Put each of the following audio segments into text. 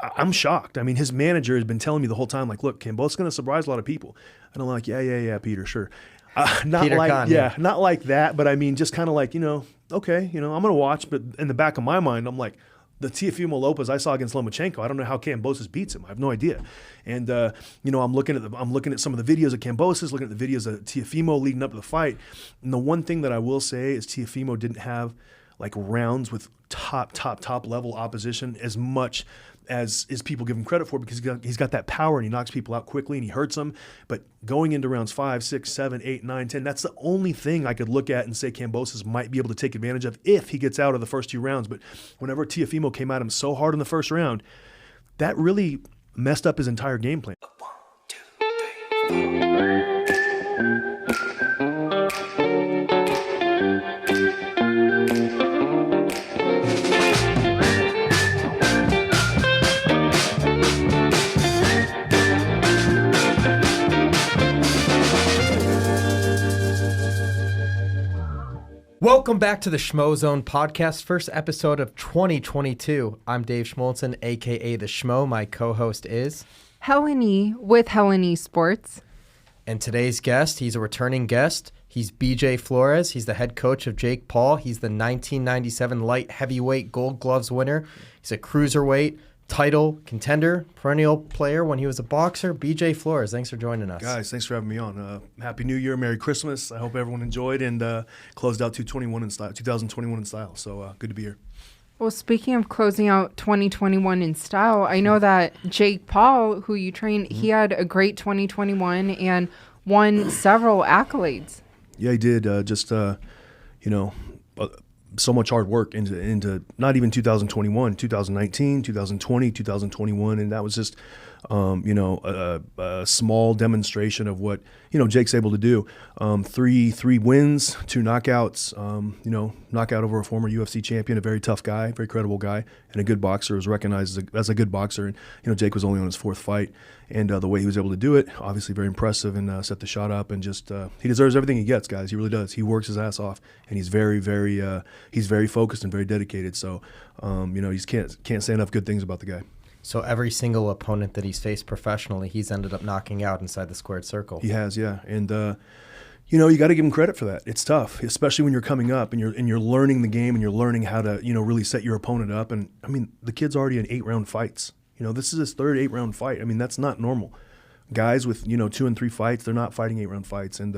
I'm shocked. I mean, his manager has been telling me the whole time, like, look, Kambosos going to surprise a lot of people. And I'm like, yeah, Peter, sure. Not Peter like, Khan, not like that, but I mean, just kind of like, okay, I'm going to watch, but in the back of my mind, I'm like, the Teofimo Lopez I saw against Lomachenko, I don't know how Kambosos beats him. I have no idea. And I'm looking at some of the videos of Kambosos, looking at the videos of Teofimo leading up to the fight. And the one thing that I will say is Teofimo didn't have like rounds with top level opposition as much as people give him credit for, because he's got that power and he knocks people out quickly and he hurts them. But going into rounds 5, 6, 7, 8, 9, 10, that's the only thing I could look at and say Kambosos might be able to take advantage of if he gets out of the first 2 rounds. But whenever Teofimo came at him so hard in the first round, that really messed up his entire game plan. 1, 2, 3, 4. Welcome back to the Schmozone podcast, first episode of 2022. I'm Dave Schmulenson, a.k.a. the Schmo. My co-host is Helen Yee with Helen Yee Sports. And today's guest, he's a returning guest. He's BJ Flores. He's the head coach of Jake Paul. He's the 1997 light heavyweight Gold Gloves winner. He's a cruiserweight title contender, perennial player when he was a boxer. BJ Flores, thanks for joining us. Guys, thanks for having me on. Happy New Year, Merry Christmas. I hope everyone enjoyed and closed out 2021 in style. So good to be here. Well, speaking of closing out 2021 in style, I know that Jake Paul, who you trained, he had a great 2021 and won several accolades. Yeah, he did. So much hard work into not even 2021, 2019, 2020, 2021, and that was just a small demonstration of what Jake's able to do. Three wins, 2 knockouts. Knockout over a former UFC champion, a very tough guy, very credible guy, and a good boxer. Was recognized as a good boxer. And Jake was only on his 4th fight, and the way he was able to do it, obviously very impressive, and set the shot up. And just he deserves everything he gets, guys. He really does. He works his ass off, and he's very focused and very dedicated. So you just can't say enough good things about the guy. So every single opponent that he's faced professionally, he's ended up knocking out inside the squared circle. He has, yeah. And you got to give him credit for that. It's tough, especially when you're coming up and you're learning the game and you're learning how to really set your opponent up. And I mean, the kid's already in 8-round fights. This is his 3rd 8-round fight. I mean, that's not normal. Guys with 2 and 3 fights, they're not fighting 8-round fights. And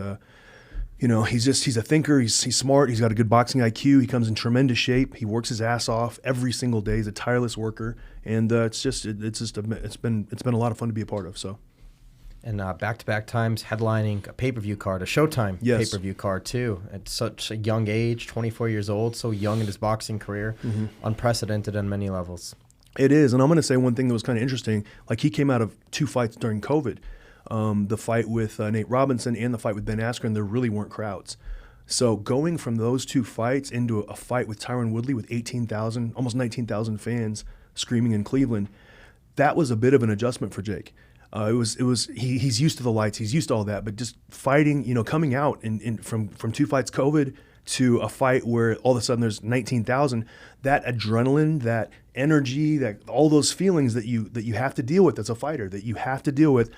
he's a thinker. He's smart. He's got a good boxing IQ. He comes in tremendous shape. He works his ass off every single day. He's a tireless worker, and it's been a lot of fun to be a part of. So, and back-to-back times headlining a pay-per-view card, a Showtime pay-per-view card too. At such a young age, 24 years old, so young in his boxing career, unprecedented on many levels. It is, and I'm going to say one thing that was kind of interesting. Like, he came out of 2 fights during COVID. The fight with Nate Robinson and the fight with Ben Askren, there really weren't crowds. So going from those 2 fights into a fight with Tyron Woodley with 18,000, almost 19,000 fans screaming in Cleveland, that was a bit of an adjustment for Jake. He's used to the lights, he's used to all that, but just fighting, coming out from 2 fights COVID to a fight where all of a sudden there's 19,000, that adrenaline, that energy, that all those feelings that you have to deal with as a fighter, that you have to deal with.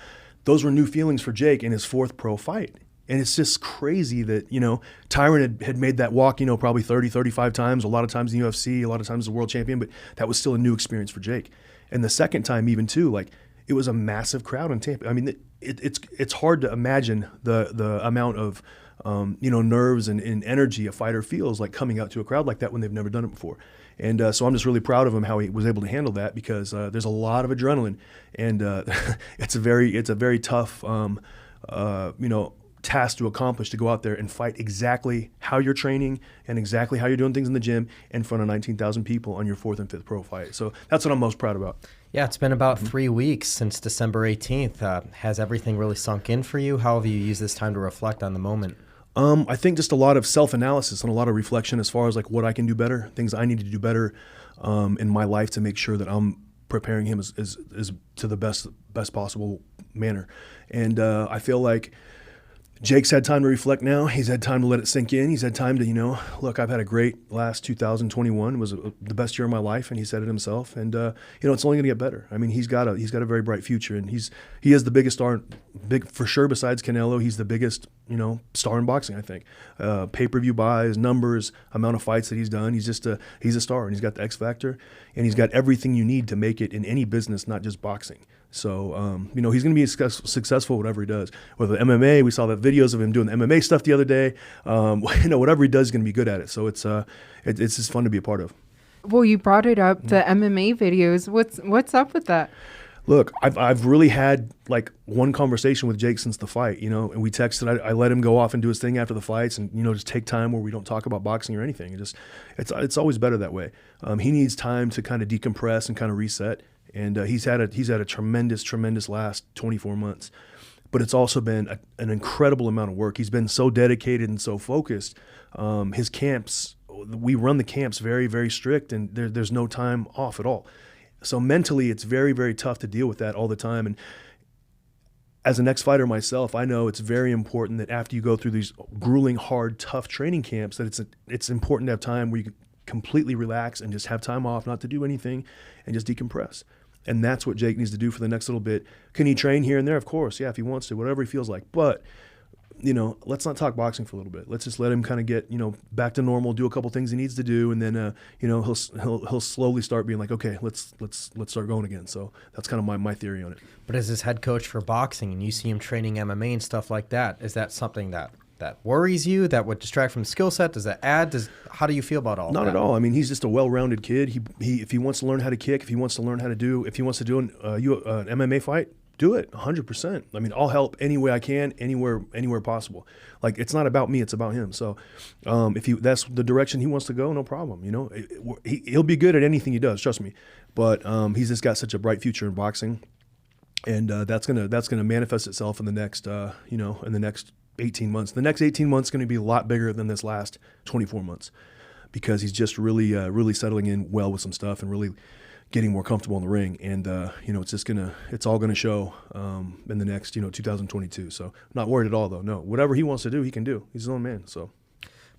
Those were new feelings for Jake in his 4th pro fight. And it's just crazy that, Tyron had made that walk, probably 30, 35 times, a lot of times in the UFC, a lot of times as a world champion, but that was still a new experience for Jake. And the second time even too, like, it was a massive crowd in Tampa. I mean, it's hard to imagine the amount of, nerves and energy a fighter feels like coming out to a crowd like that when they've never done it before. And so I'm just really proud of him how he was able to handle that, because there's a lot of adrenaline, and it's a very tough task to accomplish, to go out there and fight exactly how you're training and exactly how you're doing things in the gym in front of 19,000 people on your 4th and 5th pro fight. So that's what I'm most proud about. Yeah, it's been about 3 weeks since December 18th. Has everything really sunk in for you? How have you used this time to reflect on the moment? I think just a lot of self-analysis and a lot of reflection as far as like what I can do better, things I need to do better in my life to make sure that I'm preparing him as to the best possible manner. And I feel like, Jake's had time to reflect now. He's had time to let it sink in. He's had time to, look, I've had a great last 2021. It was the best year of my life, and he said it himself. And, it's only going to get better. I mean, he's got a very bright future, and he is the biggest star, for sure, besides Canelo. He's the biggest, star in boxing, I think. Pay-per-view buys, numbers, amount of fights that he's done. He's a star, and he's got the X factor, and he's got everything you need to make it in any business, not just boxing. So, he's going to be successful whatever he does. Whether MMA, we saw the videos of him doing the MMA stuff the other day. Whatever he does, he's going to be good at it. So it's just fun to be a part of. Well, you brought it up, the MMA videos. What's up with that? Look, I've really had like one conversation with Jake since the fight, and we texted. I let him go off and do his thing after the fights, and just take time where we don't talk about boxing or anything. It's always better that way. He needs time to kind of decompress and kind of reset. And he's had a tremendous last 24 months. But it's also been an incredible amount of work. He's been so dedicated and so focused. His camps, we run the camps very, very strict, and there's no time off at all. So mentally, it's very, very tough to deal with that all the time. And as an ex-fighter myself, I know it's very important that after you go through these grueling, hard, tough training camps, that it's important to have time where you can completely relax and just have time off, not to do anything, and just decompress. And that's what Jake needs to do for the next little bit. Can he train here and there? Of course, yeah, if he wants to, whatever he feels like. But, let's not talk boxing for a little bit. Let's just let him kind of get, back to normal, do a couple things he needs to do, and then, he'll slowly start being like, okay, let's start going again. So that's kind of my theory on it. But as his head coach for boxing, and you see him training MMA and stuff like that, is that something that worries you, that would distract from the skill set? Does that add? How do you feel about all Not that? at all. I mean, he's just a well-rounded kid. He if he wants to learn how to kick, if he wants to learn how to do an MMA fight, do it 100%. I mean, I'll help any way I can, anywhere possible. Like, it's not about me, it's about him. So if that's the direction he wants to go, no problem. He'll be good at anything he does, trust me. But he's just got such a bright future in boxing, and that's gonna manifest itself in the next in the next 18 months. The next 18 months is going to be a lot bigger than this last 24 months, because he's just really settling in well with some stuff and really getting more comfortable in the ring. And, it's all going to show in the next, 2022. So not worried at all, though. No, whatever he wants to do, he can do. He's his own man. So,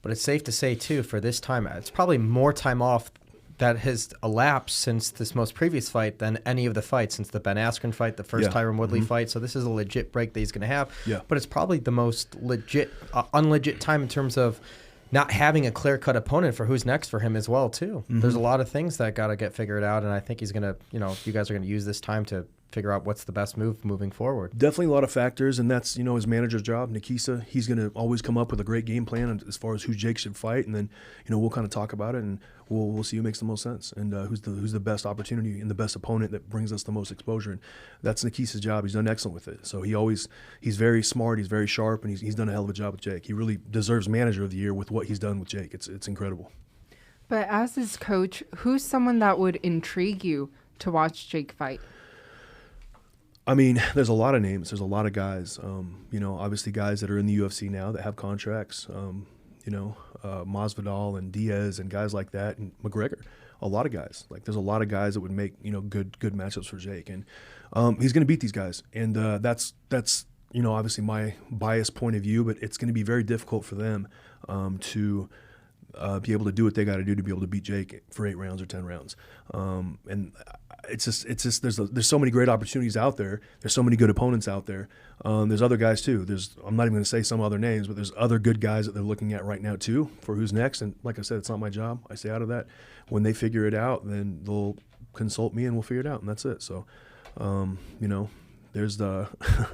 but it's safe to say too, for this time, it's probably more time off that has elapsed since this most previous fight than any of the fights, since the Ben Askren fight, the first Tyron Woodley fight. So this is a legit break that he's going to have. Yeah. But it's probably the most legit, unlegit time in terms of not having a clear-cut opponent for who's next for him as well, too. There's a lot of things that got to get figured out, and I think he's going to, you guys are going to use this time to figure out what's the best move moving forward. Definitely a lot of factors, and that's, his manager's job, Nikisa. He's going to always come up with a great game plan as far as who Jake should fight, and then, we'll kind of talk about it, and we'll see who makes the most sense, and who's the best opportunity and the best opponent that brings us the most exposure. And that's Nikisa's job. He's done excellent with it. So he's very smart, he's very sharp, and he's done a hell of a job with Jake. He really deserves Manager of the Year with what he's done with Jake. It's incredible. But as his coach, who's someone that would intrigue you to watch Jake fight? I mean, there's a lot of names. There's a lot of guys. Obviously guys that are in the UFC now that have contracts. Masvidal and Diaz and guys like that, and McGregor. A lot of guys. Like, there's a lot of guys that would make good matchups for Jake, and he's going to beat these guys. And that's obviously my biased point of view, but it's going to be very difficult for them to be able to do what they got to do to be able to beat Jake for 8 rounds or 10 rounds. And it's just there's so many great opportunities out there. There's so many good opponents out there. There's other guys too. I'm not even going to say some other names, but there's other good guys that they're looking at right now too for who's next. And like I said, it's not my job. I stay out of that. When they figure it out, then they'll consult me and we'll figure it out, and that's it. So, there's the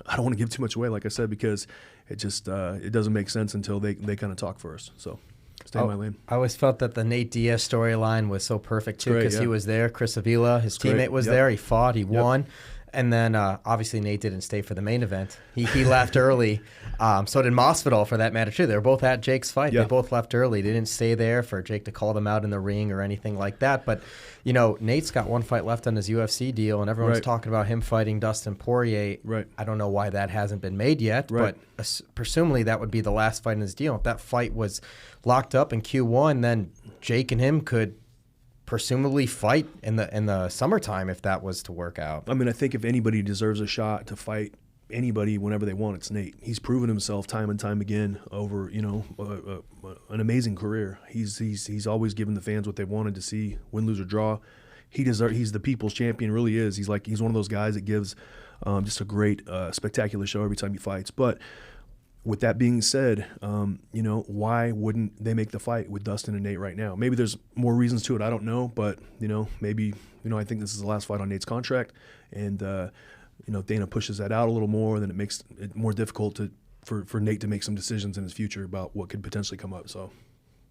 I don't want to give too much away, like I said, because it just it doesn't make sense until they kind of talk first. So. Stay in my lane. I always felt that the Nate Diaz storyline was so perfect too, because he was there. Chris Avila, his teammate, was there. He fought. He won. And then obviously Nate didn't stay for the main event. He left early. So did Masvidal, for that matter too. They were both at Jake's fight. They both left early. They didn't stay there for Jake to call them out in the ring or anything like that. But Nate's got one fight left on his UFC deal, and everyone's talking about him fighting Dustin Poirier. Right. I don't know why that hasn't been made yet, but presumably that would be the last fight in his deal. If that fight was locked up in Q1, then Jake and him could presumably fight in the summertime if that was to work out. I mean, I think if anybody deserves a shot to fight anybody whenever they want, it's Nate. He's proven himself time and time again over, an amazing career. He's always given the fans what they wanted to see, win, lose, or draw. He's the people's champion, really is. He's one of those guys that gives just a great, spectacular show every time he fights. But with that being said, why wouldn't they make the fight with Dustin and Nate right now? Maybe there's more reasons to it. I don't know, but maybe I think this is the last fight on Nate's contract, and Dana pushes that out a little more, then it makes it more difficult for Nate to make some decisions in his future about what could potentially come up. So.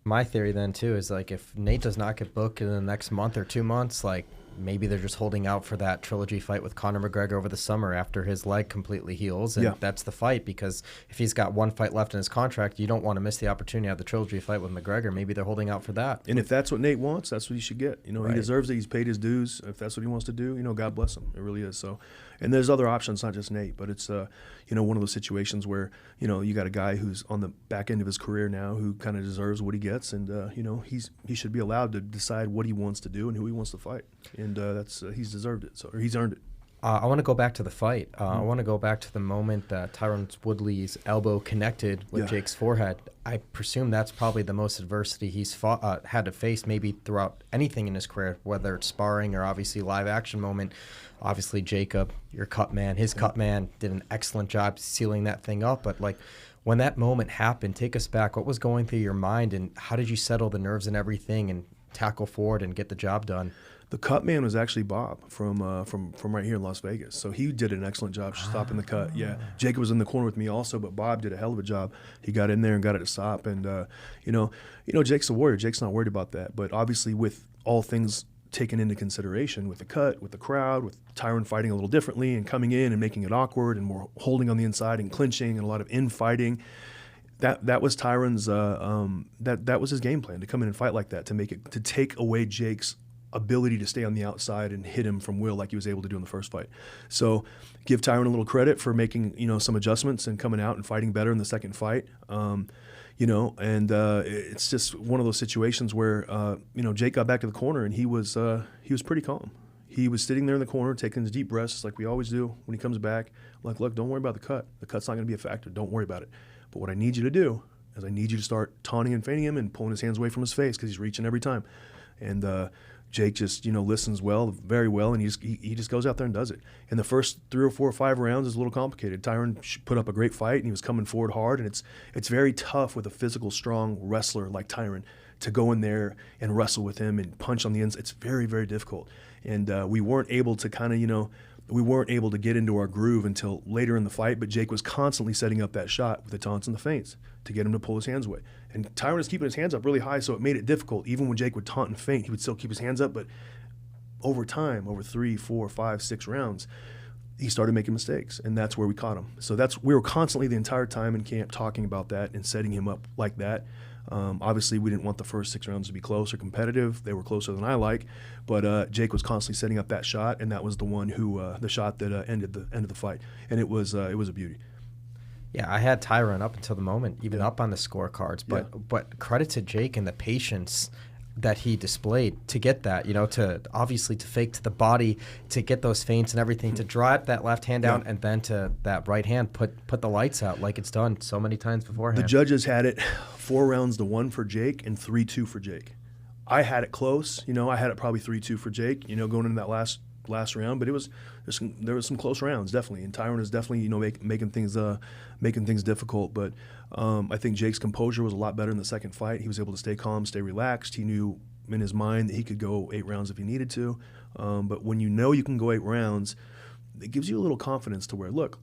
My theory then too is like if Nate does not get booked in the next month or 2 months, like maybe they're just holding out for that trilogy fight with Conor McGregor over the summer after his leg completely heals, and that's the fight, because if he's got one fight left in his contract, you don't want to miss the opportunity to have the trilogy fight with McGregor. Maybe they're holding out for that. And if that's what Nate wants, that's what he should get. He Right. deserves it. He's paid his dues. If that's what he wants to do, God bless him. It really is. So, and there's other options, not just Nate, but it's one of those situations where you got a guy who's on the back end of his career now who kind of deserves what he gets, and he should be allowed to decide what he wants to do and who he wants to fight, and that's he's deserved it. Or he's earned it. I want to go back to the fight. I want to go back to the moment that Tyron Woodley's elbow connected with Jake's forehead. I presume that's probably the most adversity he's had to face maybe throughout anything in his career, whether it's sparring or obviously live action moment. Obviously, Jacob, your cut man, his cut man, did an excellent job sealing that thing up. But like when that moment happened, take us back. What was going through your mind, and how did you settle the nerves and everything and tackle forward and get the job done? The cut man was actually Bob from right here in Las Vegas. So he did an excellent job stopping the cut. Yeah, Jacob was in the corner with me also, but Bob did a hell of a job. He got in there and got it to stop. And Jake's a warrior. Jake's not worried about that. But obviously, with all things taken into consideration, with the cut, with the crowd, with Tyron fighting a little differently and coming in and making it awkward and more holding on the inside and clinching and a lot of infighting. That was Tyron's that was his game plan, to come in and fight like that, to take away Jake's ability to stay on the outside and hit him from will like he was able to do in the first fight. So give Tyron a little credit for making some adjustments and coming out and fighting better in the second fight. It's just one of those situations where Jake got back to the corner and he was pretty calm. He was sitting there in the corner taking his deep breaths like we always do when he comes back. I'm like, look, don't worry about the cut. The cut's not going to be a factor. Don't worry about it. But what I need you to do is I need you to start taunting and feinting him and pulling his hands away from his face because he's reaching every time. And Jake just listens very well, and he just goes out there and does it. And the first 3 or 4 or 5 rounds is a little complicated. Tyron put up a great fight, and he was coming forward hard, and it's very tough with a physical, strong wrestler like Tyron to go in there and wrestle with him and punch on the ends. It's very, very difficult. And we weren't able to we weren't able to get into our groove until later in the fight, but Jake was constantly setting up that shot with the taunts and the feints to get him to pull his hands away. And Tyron was keeping his hands up really high, so it made it difficult. Even when Jake would taunt and feint, he would still keep his hands up, but over time, over 3, 4, 5, 6 rounds, he started making mistakes, and that's where we caught him. So we were constantly the entire time in camp talking about that and setting him up like that. Obviously, we didn't want the first 6 rounds to be close or competitive. They were closer than I like, but Jake was constantly setting up that shot, and that was the one the shot that ended the fight, and it was a beauty. Yeah, I had Tyron up until the moment, even up on the scorecards. But credit to Jake and the patience that he displayed to get that, to obviously to fake to the body, to get those feints and everything, to drive that left hand down, and then to that right hand put the lights out like it's done so many times beforehand. The judges had it 4 rounds to 1 for Jake and 3-2 for Jake. I had it close, I had it probably 3-2 for Jake, going into that last round, but there was some close rounds, definitely, and Tyron is definitely making things difficult. But I think Jake's composure was a lot better in the second fight. He was able to stay calm, stay relaxed. He knew in his mind that he could go 8 rounds if he needed to. But when you can go 8 rounds, it gives you a little confidence to where, look,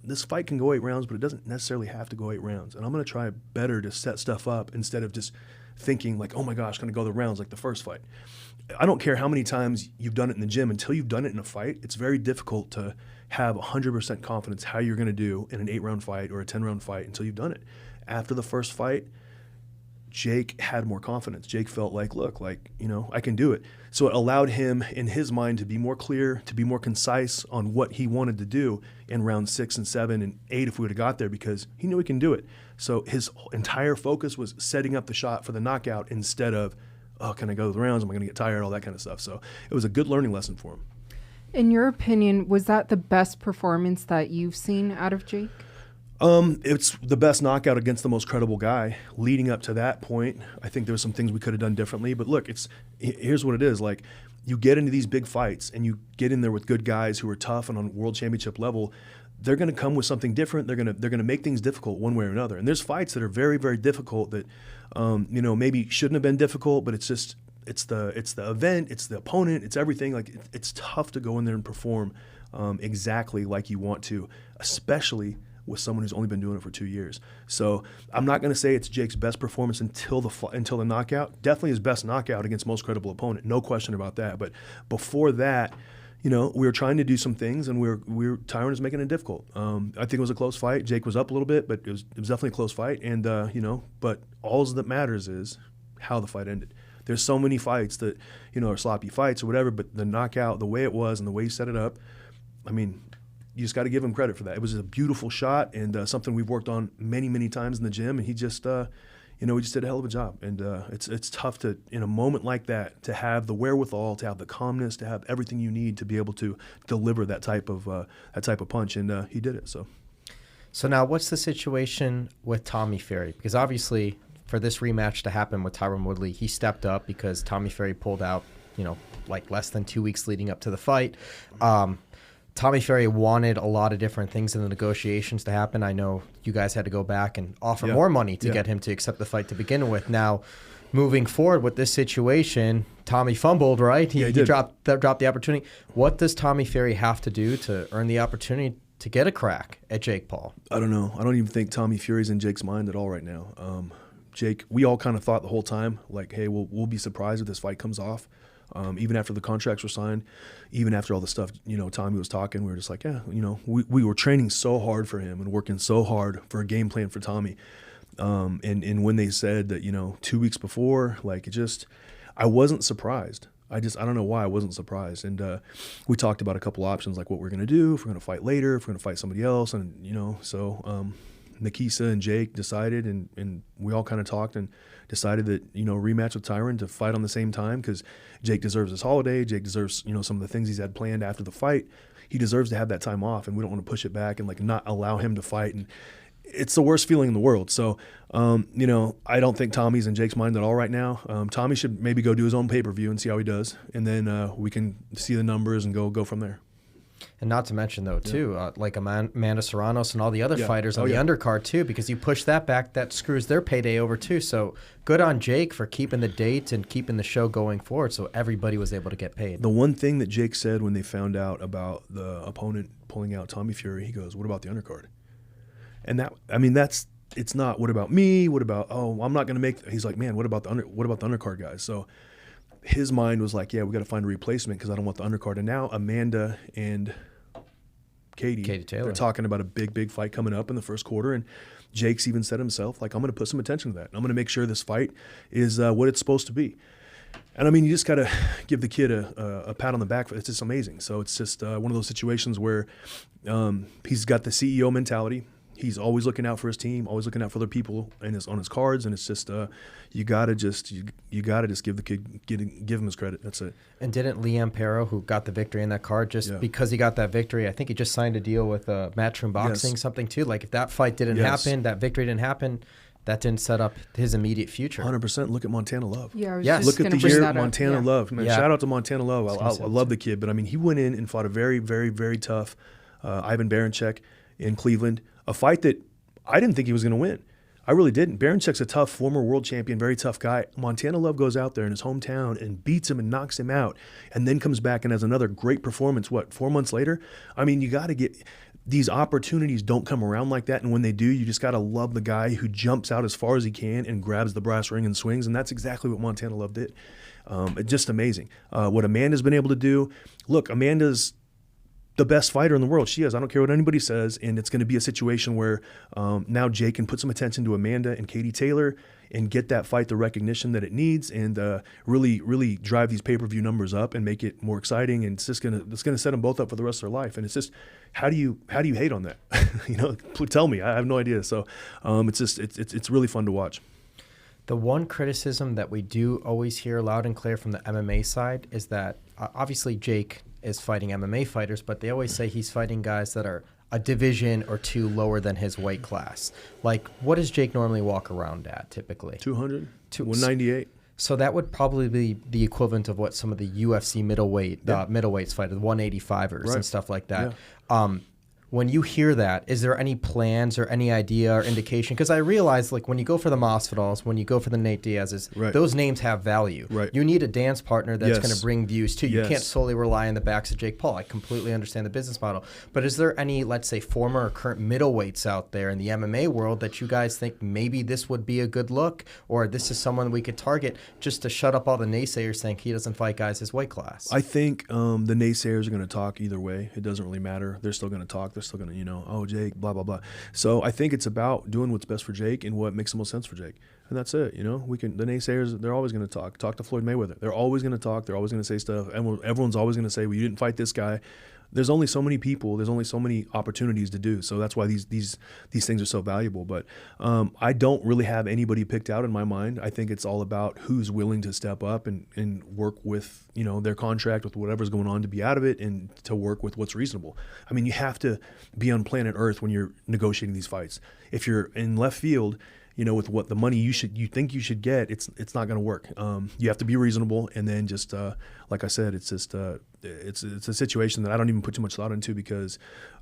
this fight can go 8 rounds, but it doesn't necessarily have to go 8 rounds. And I'm going to try better to set stuff up instead of just thinking like, oh my gosh, going to go the rounds like the first fight. I don't care how many times you've done it in the gym. Until you've done it in a fight, it's very difficult to have 100% confidence how you're going to do in an 8-round fight or a 10-round fight until you've done it. After the first fight, Jake had more confidence. Jake felt like, look, I can do it. So it allowed him in his mind to be more clear, to be more concise on what he wanted to do in round 6 and 7 and 8 if we would have got there, because he knew he can do it. So his entire focus was setting up the shot for the knockout instead of, oh, can I go the rounds? Am I going to get tired? All that kind of stuff. So it was a good learning lesson for him. In your opinion, was that the best performance that you've seen out of Jake? It's the best knockout against the most credible guy. Leading up to that point, I think there were some things we could have done differently. But look, here's what it is. Like, you get into these big fights and you get in there with good guys who are tough and on world championship level. They're going to come with something different. They're going to make things difficult one way or another. And there's fights that are very, very difficult that maybe shouldn't have been difficult. But it's the event, it's the opponent, it's everything. Like, it's tough to go in there and perform exactly like you want to, especially with someone who's only been doing it for 2 years. So I'm not going to say it's Jake's best performance until the knockout. Definitely his best knockout against most credible opponent, no question about that. But before that, we were trying to do some things, and Tyron was making it difficult. I think it was a close fight. Jake was up a little bit, but it was definitely a close fight. And but all that matters is how the fight ended. There's so many fights that are sloppy fights or whatever, but the knockout, the way it was, and the way he set it up, I mean, you just got to give him credit for that. It was a beautiful shot and something we've worked on many, many times in the gym. And he just, he just did a hell of a job. And it's tough to, in a moment like that, to have the wherewithal, to have the calmness, to have everything you need to be able to deliver that type of punch. And he did it. So now, what's the situation with Tommy Fury? Because obviously, for this rematch to happen with Tyron Woodley, he stepped up because Tommy Fury pulled out, like less than 2 weeks leading up to the fight. Tommy Fury wanted a lot of different things in the negotiations to happen. I know you guys had to go back and offer more money to get him to accept the fight to begin with. Now, moving forward with this situation, Tommy fumbled, right? He dropped the opportunity. What does Tommy Fury have to do to earn the opportunity to get a crack at Jake Paul? I don't know. I don't even think Tommy Fury's in Jake's mind at all right now. Jake, we all kind of thought the whole time, like, hey, we'll be surprised if this fight comes off. Even after the contracts were signed, even after all the stuff, Tommy was talking, we were just like, we were training so hard for him and working so hard for a game plan for Tommy. And when they said that, 2 weeks before, like, I wasn't surprised. I don't know why I wasn't surprised. And we talked about a couple options, like what we're going to do, if we're going to fight later, if we're going to fight somebody else. And, Nikisa and Jake decided, and we all kind of talked and decided that, rematch with Tyron to fight on the same time, because Jake deserves his holiday. Jake deserves, some of the things he's had planned after the fight. He deserves to have that time off, and we don't want to push it back and, like, not allow him to fight. And it's the worst feeling in the world. So, I don't think Tommy's in Jake's mind at all right now. Tommy should maybe go do his own pay-per-view and see how he does, and then we can see the numbers and go from there. And not to mention, though, too, like Amanda Serranos and all the other fighters on the undercard, too, because you push that back, that screws their payday over, too. So good on Jake for keeping the date and keeping the show going forward so everybody was able to get paid. The one thing that Jake said when they found out about the opponent pulling out Tommy Fury, he goes, what about the undercard? And it's not, what about me? What about, I'm not going to make, he's like, man, what about the undercard guys? So his mind was like, we got to find a replacement because I don't want the undercard. And now Amanda and Katie Taylor, they're talking about a big fight coming up in the first quarter. And Jake's even said himself, like, I'm going to put some attention to that. I'm going to make sure this fight is what it's supposed to be. And you just got to give the kid a pat on the back. It's just amazing. So it's just one of those situations where he's got the CEO mentality. He's always looking out for his team, always looking out for other people on his cards, and it's just you gotta just give the kid give him his credit. That's it. And didn't Liam Perro, who got the victory in that card, because he got that victory, I think he just signed a deal with Matchroom Boxing, something too. Like, if that fight didn't happen, that victory didn't happen, that didn't set up his immediate future. 100%. Look at Montana Love. Look at the year Montana Love. Man, shout out to Montana Love. I love the kid, but he went in and fought a very, very, very tough Ivan Baranchyk in Cleveland. A fight that I didn't think he was going to win. I really didn't. Barancyk's a tough former world champion, very tough guy. Montana Love goes out there in his hometown and beats him and knocks him out, and then comes back and has another great performance, 4 months later? You got to get – these opportunities don't come around like that, and when they do, you just got to love the guy who jumps out as far as he can and grabs the brass ring and swings, and that's exactly what Montana Love did. It's just amazing. What Amanda's been able to do – look, Amanda's – the best fighter in the world. She is. I don't care what anybody says. And it's going to be a situation where now Jake can put some attention to Amanda and Katie Taylor and get that fight the recognition that it needs, and really, really drive these pay-per-view numbers up and make it more exciting. And it's just gonna set them both up for the rest of their life. And it's just, how do you hate on that? Tell me. I have no idea. So it's really fun to watch. The one criticism that we do always hear loud and clear from the MMA side is that obviously Jake is fighting MMA fighters, but they always say he's fighting guys that are a division or two lower than his weight class. Like, what does Jake normally walk around at typically? 200, 198. So that would probably be the equivalent of what some of the UFC middleweights fight, the 185ers and stuff like that. Yeah. When you hear that, is there any plans or any idea or indication? Because I realize, like, when you go for the Masvidals, when you go for the Nate Diaz's, those names have value. Right. You need a dance partner that's going to bring views too. You can't solely rely on the backs of Jake Paul. I completely understand the business model. But is there any, let's say, former or current middleweights out there in the MMA world that you guys think maybe this would be a good look, or this is someone we could target just to shut up all the naysayers saying he doesn't fight guys his weight class? I think the naysayers are going to talk either way. It doesn't really matter. They're still going to talk. They're still going to, oh, Jake, blah, blah, blah. So I think it's about doing what's best for Jake and what makes the most sense for Jake. And that's it. The naysayers, they're always going to talk. Talk to Floyd Mayweather. They're always going to talk. They're always going to say stuff. Everyone's always going to say, well, you didn't fight this guy. There's only so many people. There's only so many opportunities to do. So that's why these things are so valuable. But I don't really have anybody picked out in my mind. I think it's all about who's willing to step up and work with their contract, with whatever's going on, to be out of it and to work with what's reasonable. I mean, you have to be on planet Earth when you're negotiating these fights. If you're in left field, with what the money you think you should get, it's not going to work. You have to be reasonable, and then just like I said, it's just it's a situation that I don't even put too much thought into, because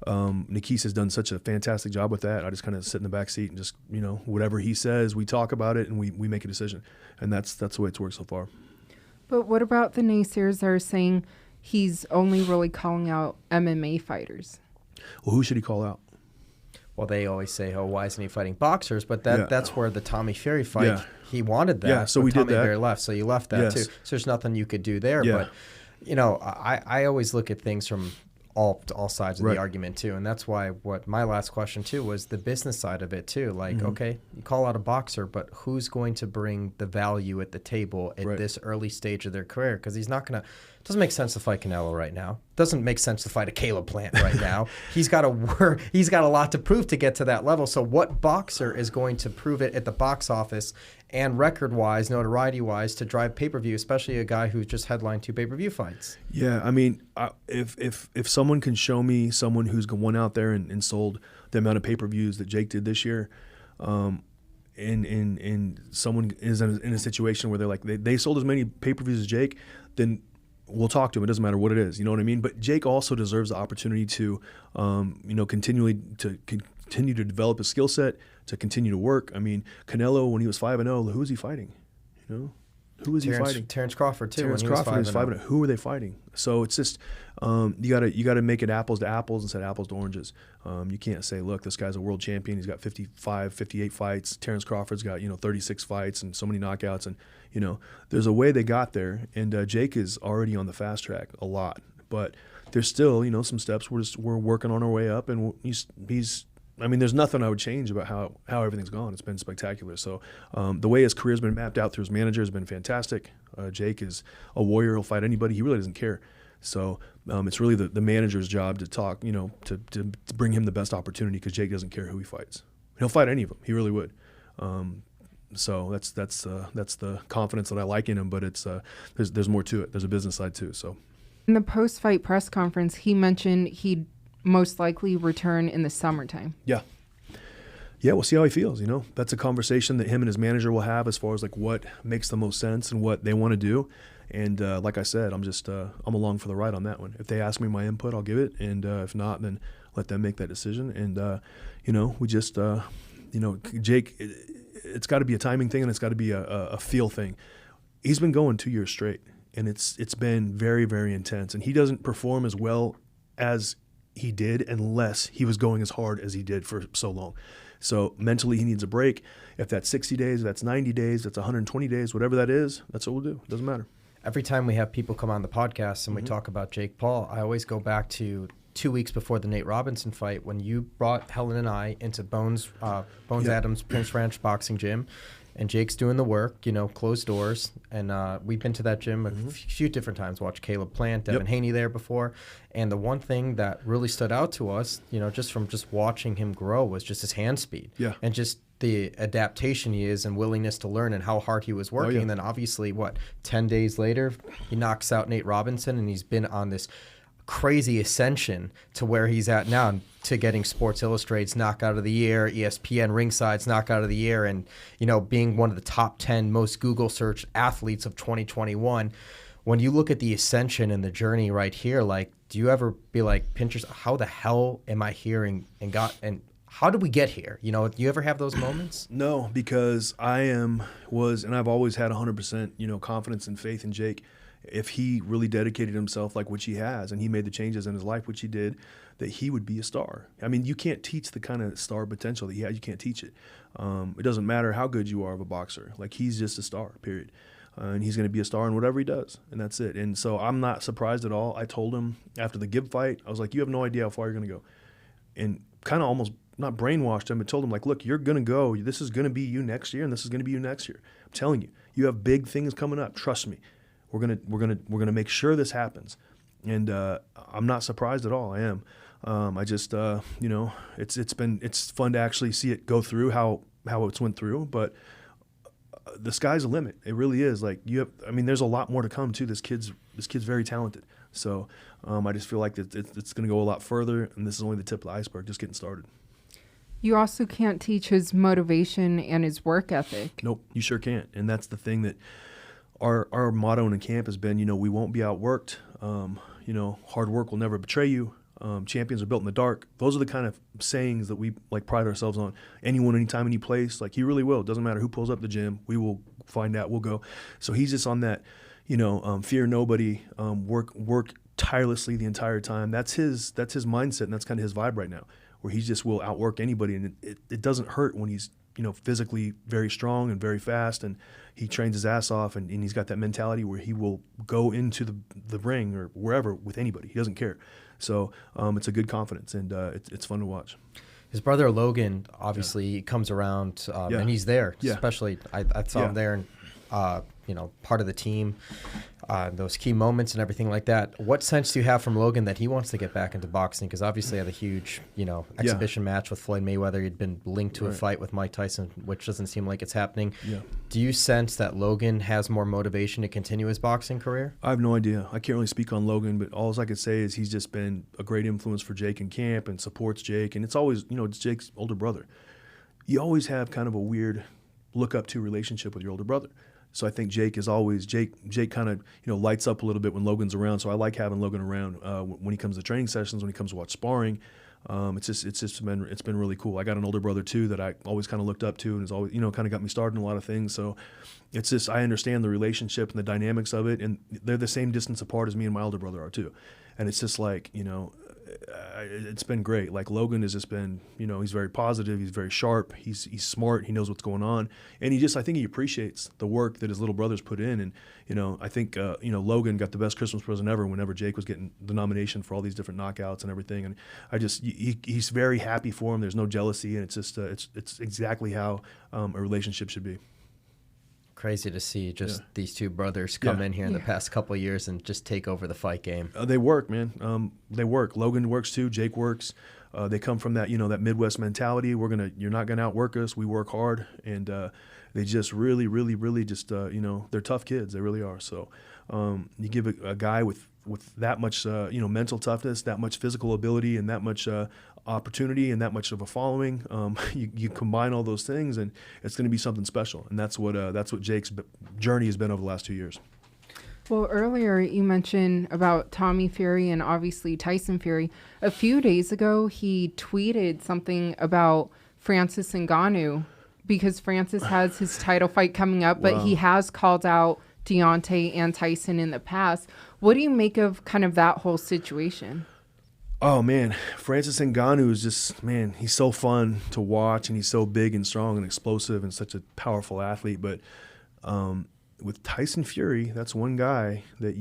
Nikis has done such a fantastic job with that. I just kind of sit in the back seat and just whatever he says, we talk about it and we make a decision, and that's the way it's worked so far. But what about the naysayers that are saying he's only really calling out MMA fighters? Well, who should he call out? Well, they always say, oh, why isn't he fighting boxers? But that's where the Tommy Fury fight, he wanted that. Yeah, so we Tommy did that. Fury left, so you left that too. So there's nothing you could do there. Yeah. But, I always look at things from all sides of the argument too. And that's why what my last question too was the business side of it too. Like, okay, you call out a boxer, but who's going to bring the value at the table at this early stage of their career? Because he's not going to, it doesn't make sense to fight Canelo right now. Doesn't make sense to fight a Caleb Plant right now. He's got a lot to prove to get to that level. So what boxer is going to prove it at the box office and record-wise, notoriety-wise, to drive pay-per-view, especially a guy who's just headlined 2 pay-per-view fights? Yeah, I mean, if someone can show me someone who's went out there and sold the amount of pay-per-views that Jake did this year, and someone is in a situation where they're like, they sold as many pay-per-views as Jake, then we'll talk to him. It doesn't matter what it is. You know what I mean? But Jake also deserves the opportunity to, continue to develop his skill set, to continue to work. I mean, Canelo, when he was 5-0, who was he fighting? Who was he fighting? Terence Crawford too. Terence Crawford was 5-0. Who were they fighting? So it's just you gotta make it apples to apples instead of apples to oranges. You can't say, look, this guy's a world champion. He's got 55, 58 fights. Terence Crawford's got 36 fights and so many knockouts. And there's a way they got there. And Jake is already on the fast track a lot, but there's still some steps we're working on our way up. And he's. I mean, there's nothing I would change about how everything's gone. It's been spectacular. So the way his career's been mapped out through his manager has been fantastic. Jake is a warrior. He'll fight anybody. He really doesn't care. So it's really the manager's job to talk, to bring him the best opportunity, because Jake doesn't care who he fights. He'll fight any of them. He really would. So that's the confidence that I like in him. But it's there's more to it. There's a business side too. So in the post-fight press conference, he mentioned he'd most likely return in the summertime. Yeah, we'll see how he feels. That's a conversation that him and his manager will have as far as like what makes the most sense and what they want to do. And like I said, I'm along for the ride on that one. If they ask me my input, I'll give it, and if not, then let them make that decision. And we just Jake, it's got to be a timing thing, and it's got to be a feel thing. He's been going 2 years straight, and it's been very, very intense, and he doesn't perform as well as he did unless he was going as hard as he did for so long. So mentally he needs a break. If that's 60 days, that's 90 days, that's 120 days, whatever that is, that's what we'll do. It doesn't matter. Every time we have people come on the podcast and we talk about Jake Paul, I always go back to 2 weeks before the Nate Robinson fight when you brought Helen and I into Bones Adams Prince Ranch Boxing Gym. and Jake's doing the work, closed doors. And we've been to that gym a few different times, watched Caleb Plant, Devin Haney there before. And the one thing that really stood out to us, just from just watching him grow was just his hand speed. Yeah. And just the adaptation he is and willingness to learn and how hard he was working. And then obviously, 10 days later, he knocks out Nate Robinson, and he's been on this crazy ascension to where he's at now, to getting Sports Illustrated's Knockout of the Year, ESPN Ringside's Knockout of the Year, and being one of the top 10 most Google searched athletes of 2021. When you look at the ascension and the journey right here, like, do you ever be like, pinch yourself, how the hell am I here and how did we get here? Do you ever have those moments? No, because and I've always had 100% confidence and faith in Jake. If he really dedicated himself like which he has, and he made the changes in his life, which he did, that he would be a star. I mean, you can't teach the kind of star potential that he has. You can't teach it. It doesn't matter how good you are of a boxer. Like, he's just a star, period. And he's going to be a star in whatever he does, and that's it. And so I'm not surprised at all. I told him after the Gibb fight, I was like, you have no idea how far you're going to go. And kind of almost not brainwashed him, but told him, like, look, you're going to go. This is going to be you next year, and this is going to be you next year. I'm telling you, you have big things coming up. Trust me. We're gonna make sure this happens, and I'm not surprised at all. I am. I just it's fun to actually see it go through how it's went through, but the sky's the limit. It really is. Like, there's a lot more to come too. This kid's very talented. So I just feel like it's gonna go a lot further, and this is only the tip of the iceberg, just getting started. You also can't teach his motivation and his work ethic. Nope, you sure can't, and that's the thing that. Our motto in the camp has been, we won't be outworked. Hard work will never betray you. Champions are built in the dark. Those are the kind of sayings that we pride ourselves on. Anyone, anytime, any place, he really will. It doesn't matter who pulls up the gym. We will find out. We'll go. So he's just on that, fear nobody, work tirelessly the entire time. That's his mindset, and that's kind of his vibe right now, where he just will outwork anybody, and it doesn't hurt when he's physically very strong and very fast, and he trains his ass off, and he's got that mentality where he will go into the ring or wherever with anybody. He doesn't care. So it's a good confidence, and it's fun to watch. His brother Logan obviously comes around, and he's there. Yeah. Especially, I saw him there, and part of the team, those key moments and everything like that. What sense do you have from Logan that he wants to get back into boxing? Because obviously, he had a huge, exhibition match with Floyd Mayweather. He'd been linked to a fight with Mike Tyson, which doesn't seem like it's happening. Yeah. Do you sense that Logan has more motivation to continue his boxing career? I have no idea. I can't really speak on Logan, but all I could say is he's just been a great influence for Jake in camp and supports Jake. And it's always, it's Jake's older brother. You always have kind of a weird look-up-to relationship with your older brother. So I think Jake is always Jake kind of lights up a little bit when Logan's around. So I like having Logan around when he comes to training sessions, when he comes to watch sparring. It's been really cool. I got an older brother too that I always kind of looked up to, and has always kind of got me started in a lot of things. So it's just I understand the relationship and the dynamics of it, and they're the same distance apart as me and my older brother are too. And it's just like it's been great. Like, Logan has just been, he's very positive. He's very sharp. He's smart. He knows what's going on. And I think he appreciates the work that his little brothers put in. And, I think, Logan got the best Christmas present ever whenever Jake was getting the nomination for all these different knockouts and everything. And he's very happy for him. There's no jealousy. And it's just, it's exactly how a relationship should be. Crazy to see these two brothers come in here in the past couple of years and just take over the fight game. They work, man. They work. Logan works too. Jake works. They come from that, that Midwest mentality. You're not gonna outwork us. We work hard, and they just really, really, really just, they're tough kids. They really are. So you give a guy with that much, mental toughness, that much physical ability, and that much opportunity, and that much of a following. You combine all those things, and it's going to be something special. And that's what Jake's journey has been over the last 2 years. Well, earlier you mentioned about Tommy Fury and obviously Tyson Fury. A few days ago, he tweeted something about Francis Ngannou, because Francis has his title fight coming up, but he has called out Deontay and Tyson in the past. What do you make of kind of that whole situation? Oh, man. Francis Ngannou is just, man, he's so fun to watch, and he's so big and strong and explosive and such a powerful athlete. But with Tyson Fury, that's one guy that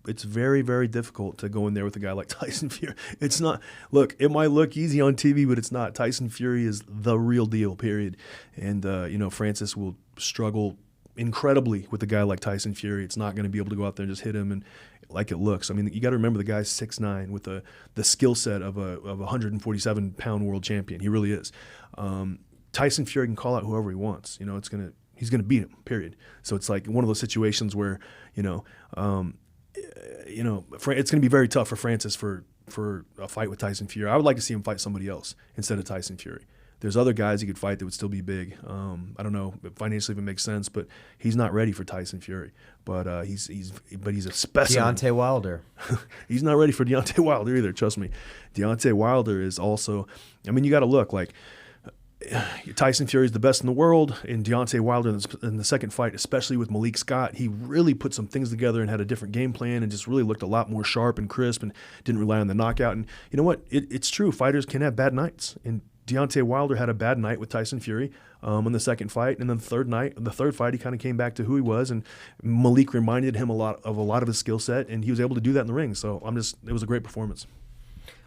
it's very, very difficult to go in there with a guy like Tyson Fury. It's not, look, it might look easy on TV, but it's not. Tyson Fury is the real deal, period. And, Francis will struggle incredibly with a guy like Tyson Fury. It's not going to be able to go out there and just hit him and like it looks. I mean, you got to remember the guy's 6'9" with the skill set of a 147-pound world champion. He really is. Tyson Fury can call out whoever he wants. He's going to beat him, period. So it's like one of those situations where, it's going to be very tough for Francis for a fight with Tyson Fury. I would like to see him fight somebody else instead of Tyson Fury. There's other guys he could fight that would still be big. I don't know if financially if it makes sense, but he's not ready for Tyson Fury. But he's a specimen. Deontay Wilder. He's not ready for Deontay Wilder either. Trust me. Deontay Wilder is also. I mean, you got to look like. Tyson Fury is the best in the world, and Deontay Wilder in the second fight, especially with Malik Scott, he really put some things together and had a different game plan and just really looked a lot more sharp and crisp and didn't rely on the knockout. And you know what? It's true. Fighters can have bad nights. And Deontay Wilder had a bad night with Tyson Fury on the second fight, and then the third fight, he kind of came back to who he was, and Malik reminded him a lot of his skill set, and he was able to do that in the ring. So it was a great performance.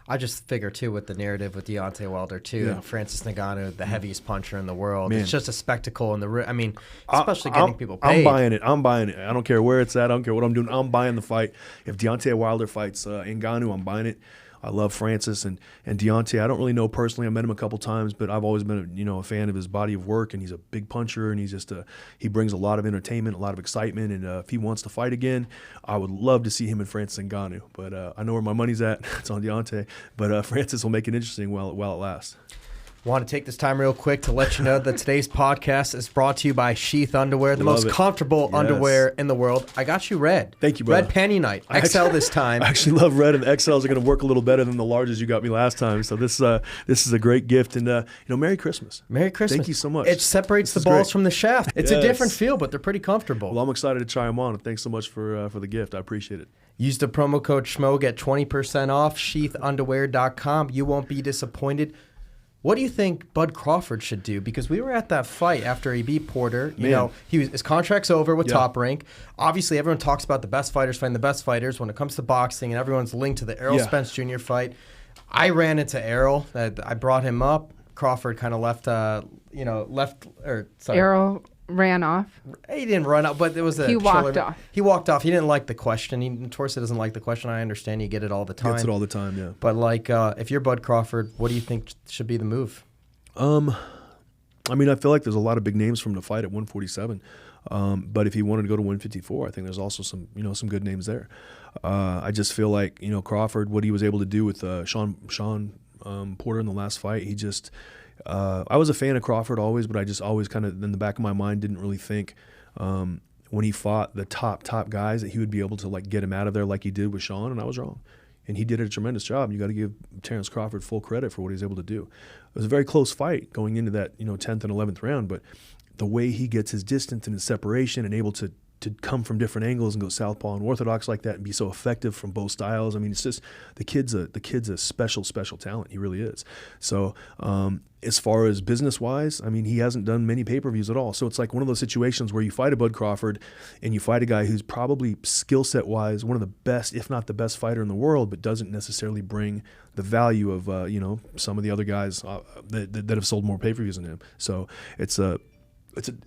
I just figure, too, with the narrative with Deontay Wilder, too, and Francis Ngannou, the heaviest puncher in the world. Man. It's just a spectacle in the ring. I mean, especially getting people paid. I'm buying it. I don't care where it's at. I don't care what I'm doing. I'm buying the fight. If Deontay Wilder fights Ngannou, I'm buying it. I love Francis and Deontay. I don't really know personally. I met him a couple times, but I've always been a fan of his body of work, and he's a big puncher, and he brings a lot of entertainment, a lot of excitement, and if he wants to fight again, I would love to see him and Francis Ngannou. But I know where my money's at. It's on Deontay, but Francis will make it interesting while it lasts. Want to take this time real quick to let you know that today's podcast is brought to you by Sheath Underwear, the most comfortable underwear in the world. I got you red. Thank you, brother. Red Panty Night. XL this time. I actually love red, and the XLs are going to work a little better than the larges you got me last time. So this is a great gift, and Merry Christmas. Merry Christmas. Thank you so much. It separates the balls from the shaft. It's a different feel, but they're pretty comfortable. Well, I'm excited to try them on, and thanks so much for the gift. I appreciate it. Use the promo code Schmo, get 20% off, sheathunderwear.com. You won't be disappointed. What do you think Bud Crawford should do? Because we were at that fight after he beat Puerto. His contract's over with Top Rank. Obviously, everyone talks about the best fighters fighting the best fighters when it comes to boxing, and everyone's linked to the Errol Spence Jr. fight. I ran into Errol. I brought him up. Crawford kind of left. Errol ran off. He didn't run out, but it was He walked off. He walked off. He didn't like the question. He notoriously doesn't like the question. I understand. You get it all the time. Gets it all the time, yeah. But if you're Bud Crawford, what do you think should be the move? I mean, I feel like there's a lot of big names from the fight at 147. But if he wanted to go to 154, I think there's also some good names there. I just feel like Crawford, what he was able to do with Sean Porter in the last fight, he just. I was a fan of Crawford always, but I just always kind of in the back of my mind didn't really think when he fought the top guys that he would be able to get him out of there like he did with Sean, and I was wrong. And he did a tremendous job. You got to give Terence Crawford full credit for what he's able to do. It was a very close fight going into that 10th and 11th round, but the way he gets his distance and his separation and able to come from different angles and go southpaw and orthodox like that and be so effective from both styles. I mean, it's just the kid's a special talent. He really is. So as far as business wise, I mean, he hasn't done many pay-per-views at all. So it's like one of those situations where you fight a Bud Crawford and you fight a guy who's probably skill set wise one of the best, if not the best fighter in the world, but doesn't necessarily bring the value of some of the other guys that have sold more pay-per-views than him. So it's a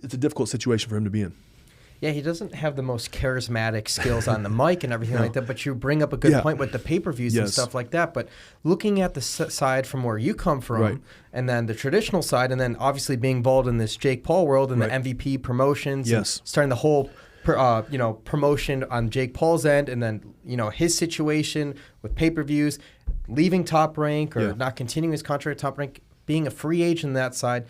difficult situation for him to be in. Yeah, he doesn't have the most charismatic skills on the mic and everything like that, but you bring up a good point with the pay-per-views and stuff like that. But looking at the side from where you come from, and then the traditional side, and then obviously being involved in this Jake Paul world and the MVP promotions, and starting the whole promotion on Jake Paul's end, and then his situation with pay-per-views, leaving Top Rank or not continuing his contract at Top Rank, being a free agent on that side.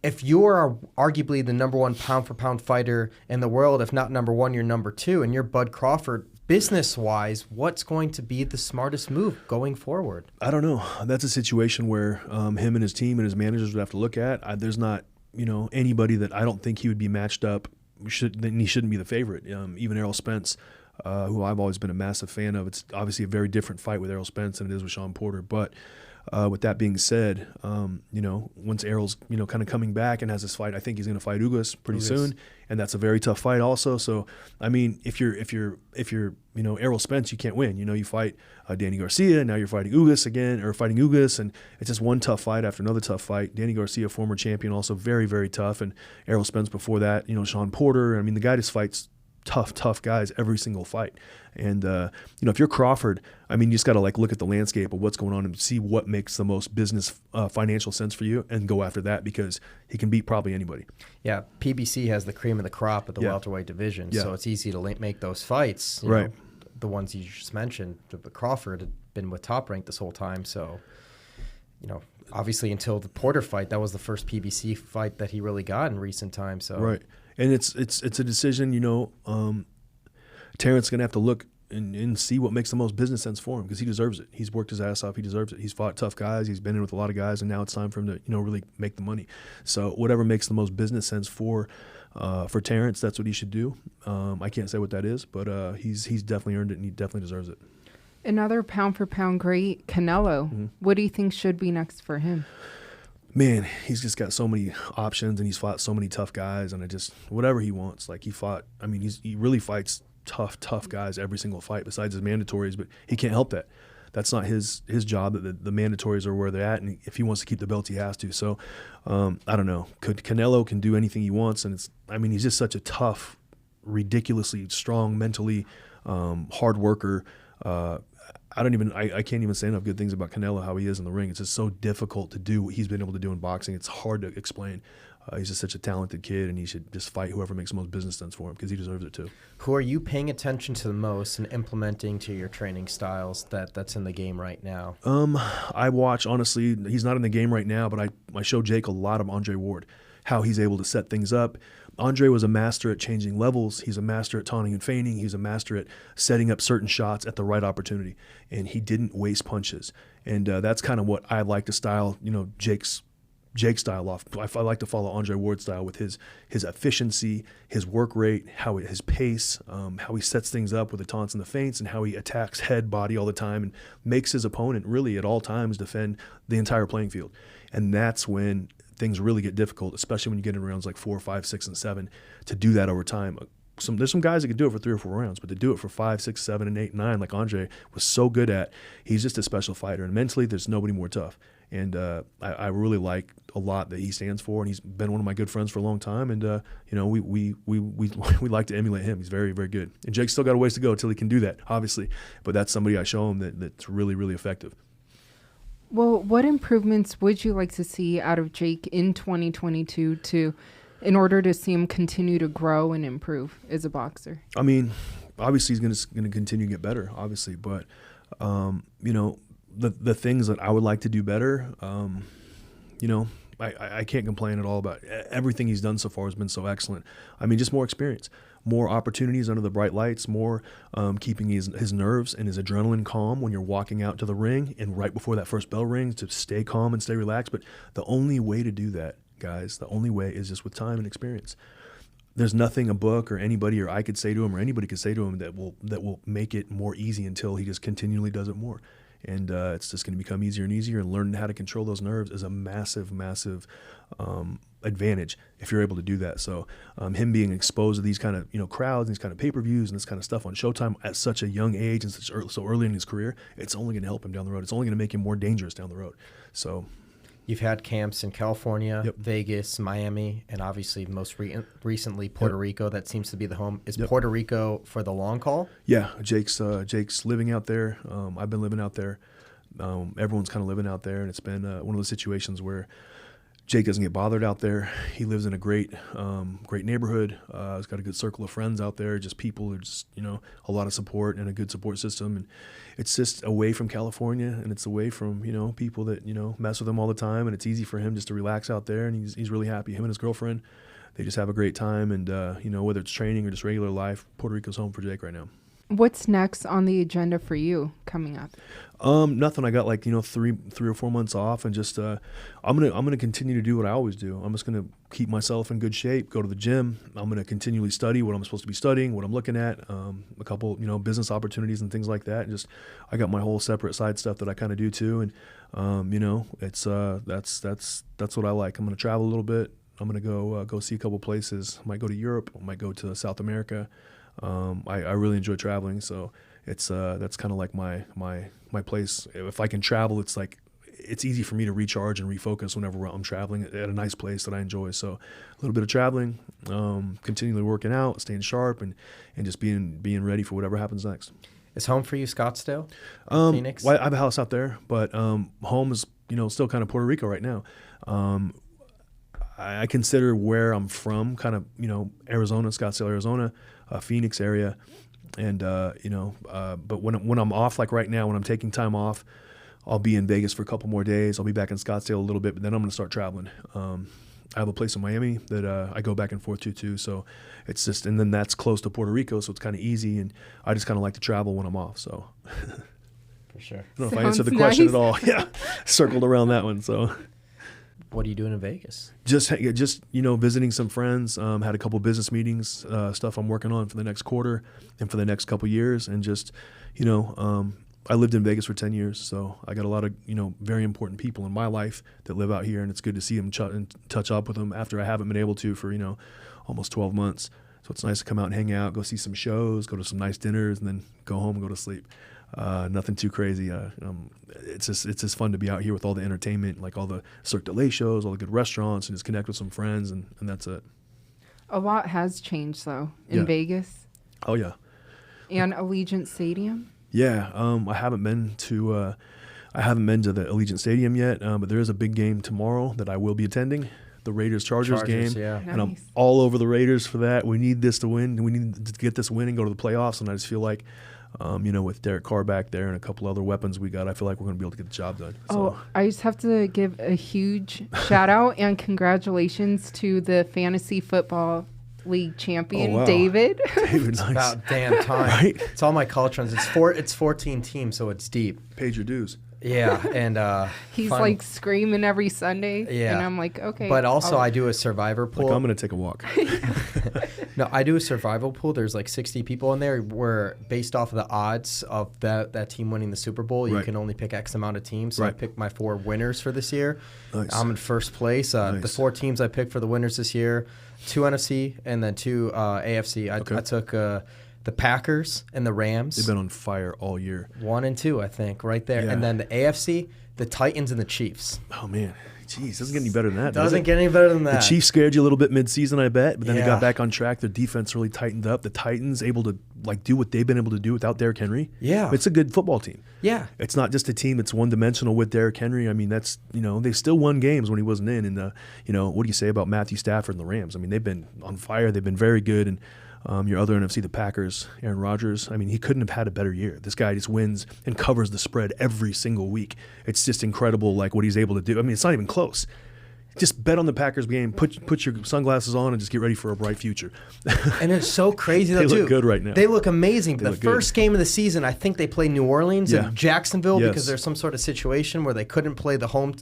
If you're arguably the number one pound-for-pound fighter in the world, if not number one, you're number two, and you're Bud Crawford, business-wise, what's going to be the smartest move going forward? I don't know. That's a situation where him and his team and his managers would have to look at. There's not anybody that I don't think he would be matched up. He shouldn't be the favorite. Even Errol Spence, who I've always been a massive fan of. It's obviously a very different fight with Errol Spence than it is with Sean Porter, but with that being said, once Errol's kind of coming back and has this fight, I think he's going to fight Ugas pretty soon, and that's a very tough fight also. So I mean, if you're Errol Spence, you can't win. You fight Danny Garcia, and now you're fighting Ugas again, or fighting Ugas, and it's just one tough fight after another tough fight. Danny Garcia, former champion, also very, very tough, and Errol Spence before that, Sean Porter. I mean, the guy just fights tough guys every single fight. And if you're Crawford, I mean, you just got to look at the landscape of what's going on and see what makes the most business financial sense for you and go after that, because he can beat probably anybody. Yeah, PBC has the cream of the crop at the welterweight division, so it's easy to make those fights. Right. The ones you just mentioned, but Crawford had been with Top Rank this whole time, so obviously until the Porter fight, that was the first PBC fight that he really got in recent times. So right, and it's a decision. Terence is going to have to look and see what makes the most business sense for him, because he deserves it. He's worked his ass off. He deserves it. He's fought tough guys. He's been in with a lot of guys, and now it's time for him to really make the money. So whatever makes the most business sense for Terence, that's what he should do. I can't say what that is, but he's definitely earned it, and he definitely deserves it. Another pound-for-pound great, Canelo. Mm-hmm. What do you think should be next for him? Man, he's just got so many options, and he's fought so many tough guys, and whatever he wants. He really fights tough guys every single fight besides his mandatories, but he can't help that. That's not his job. The mandatories are where they're at, and if he wants to keep the belt, he has to. So I don't know. Canelo can do anything he wants, and he's just such a tough, ridiculously strong, mentally hard worker. I can't even say enough good things about Canelo, how he is in the ring. It's just so difficult to do what he's been able to do in boxing. It's hard to explain. He's just such a talented kid, and he should just fight whoever makes the most business sense for him, because he deserves it too. Who are you paying attention to the most and implementing to your training styles that's in the game right now? I watch, honestly, he's not in the game right now, but I show Jake a lot of Andre Ward, how he's able to set things up. Andre was a master at changing levels. He's a master at taunting and feigning. He's a master at setting up certain shots at the right opportunity, and he didn't waste punches. And that's kind of what I like to style, Jake style off. I like to follow Andre Ward style with his efficiency, his work rate, his pace, how he sets things up with the taunts and the feints, and how he attacks head, body all the time, and makes his opponent really at all times defend the entire playing field. And that's when things really get difficult, especially when you get in rounds like 4, 5, 6, and 7, to do that over time. There's some guys that can do it for 3 or 4 rounds, but to do it for 5, 6, 7, and 8, and 9, like Andre was so good at, he's just a special fighter. And mentally, there's nobody more tough. And I really like a lot that he stands for, and he's been one of my good friends for a long time. And we like to emulate him. He's very, very good. And Jake's still got a ways to go until he can do that, obviously. But that's somebody I show him that's really, really effective. Well, what improvements would you like to see out of Jake in 2022 in order to see him continue to grow and improve as a boxer? I mean, obviously he's going to continue to get better, obviously, but the things that I would like to do better, I can't complain at all about everything he's done so far. Has been so excellent. I mean, just more experience, more opportunities under the bright lights, more keeping his nerves and his adrenaline calm when you're walking out to the ring and right before that first bell rings, to stay calm and stay relaxed. But the only way to do that, guys, the only way is just with time and experience. There's nothing a book or anybody or I could say to him or anybody could say to him that will make it more easy until he just continually does it more. And it's just going to become easier and easier, and learning how to control those nerves is a massive, massive advantage if you're able to do that. So him being exposed to these kind of crowds, these kind of pay-per-views and this kind of stuff on Showtime at such a young age and so early in his career, it's only going to help him down the road. It's only going to make him more dangerous down the road. So you've had camps in California, yep, Vegas, Miami, and obviously most recently Puerto yep, Rico. That seems to be the home. Is yep, Puerto Rico for the long haul? Yeah, Jake's living out there. I've been living out there. Everyone's kind of living out there, and it's been one of those situations where Jake doesn't get bothered out there. He lives in a great neighborhood. He's got a good circle of friends out there, just people who just, a lot of support and a good support system. And it's just away from California, and it's away from, people that, mess with him all the time. And it's easy for him just to relax out there, and he's really happy. Him and his girlfriend, they just have a great time. And, whether it's training or just regular life, Puerto Rico's home for Jake right now. What's next on the agenda for you coming up? Nothing. I got 3 or 4 months off, and just I'm gonna continue to do what I always do. I'm just gonna keep myself in good shape, go to the gym. I'm gonna continually study what I'm supposed to be studying, what I'm looking at, a couple business opportunities and things like that. And just I got my whole separate side stuff that I kind of do too, and It's that's what I like. I'm gonna travel a little bit. I'm gonna go see a couple places. I might go to Europe. I might go to South America. I really enjoy traveling, so it's that's kind of like my place. If I can travel, it's like it's easy for me to recharge and refocus whenever I'm traveling at a nice place that I enjoy. So a little bit of traveling, continually working out, staying sharp, and just being ready for whatever happens next. Is home for you Scottsdale? Phoenix? Well, I have a house out there, but home is still kind of Puerto Rico right now. I consider where I'm from kind of Arizona, Scottsdale, Arizona, Phoenix area, and but when I'm off, like right now, when I'm taking time off, I'll be in Vegas for a couple more days. I'll be back in Scottsdale a little bit, but then I'm going to start traveling. I have a place in Miami that I go back and forth to too. So it's just, and then that's close to Puerto Rico, so it's kind of easy. And I just kind of like to travel when I'm off. So For sure. I don't know if I answered the question at all. Yeah, circled around that one. So What are you doing in Vegas? just visiting some friends. Had a couple business meetings, stuff I'm working on for the next quarter and for the next couple years, and just I lived in Vegas for 10 years, so I got a lot of very important people in my life that live out here, and it's good to see them and touch up with them after I haven't been able to for almost 12 months. So it's nice to come out and hang out, go see some shows, go to some nice dinners, and then go home and go to sleep. Nothing too crazy. It's just fun to be out here with all the entertainment, like all the Cirque du Soleil shows, all the good restaurants, and just connect with some friends, and that's it. A lot has changed though in Vegas Oh yeah. and Allegiant Stadium. Yeah, I haven't been to the Allegiant Stadium yet, but there is a big game tomorrow that I will be attending, the Raiders-Chargers game, yeah. and I'm Nice. all over the Raiders for that. We need this to win. We need to get this win and go to the playoffs, and I just feel like, with Derek Carr back there and a couple other weapons we got, I feel like we're going to be able to get the job done. So. Oh, I just have to give a huge shout out and congratulations to the Fantasy Football League champion, Oh, wow. David. David, nice. About damn time. Right? It's all my college friends. It's 14 teams, so it's deep. Paid your dues. Yeah, and He's fun- like screaming every Sunday. Yeah. And I'm like, okay. But also, I'll- I do a survivor pool. Like, I'm going to take a walk. No, I do a survival pool. There's like 60 people in there. Where based off of the odds of that team winning the Super Bowl, you Right. can only pick X amount of teams. So I Right. picked my 4 winners for this year. Nice. I'm in first place. The Nice. 4 teams I picked for the winners this year, 2 NFC and then 2 AFC. I took the Packers and the Rams. They've been on fire all year. 1 and 2, I think, right there. Yeah. And then the AFC, the Titans and the Chiefs. Oh, man. Jeez, doesn't get any better than that, does Doesn't it? get any better than that. The Chiefs scared you a little bit mid-season, I bet, but then they Yeah. got back on track. Their defense really tightened up. The Titans able to do what they've been able to do without Derrick Henry. Yeah. It's a good football team. Yeah. It's not just a team that's one-dimensional with Derrick Henry. I mean, that's they still won games when he wasn't in. And what do you say about Matthew Stafford and the Rams? I mean, they've been on fire. They've been very good. And your other NFC, the Packers, Aaron Rodgers. I mean, he couldn't have had a better year. This guy just wins and covers the spread every single week. It's just incredible, like what he's able to do. I mean, it's not even close. Just bet on the Packers game. Put your sunglasses on and just get ready for a bright future. And it's so crazy, though, They look too. good right now. They look amazing. They The look good. first game of the season, I think they played New Orleans Yeah. and Jacksonville Yes. because there's some sort of situation where they couldn't play the home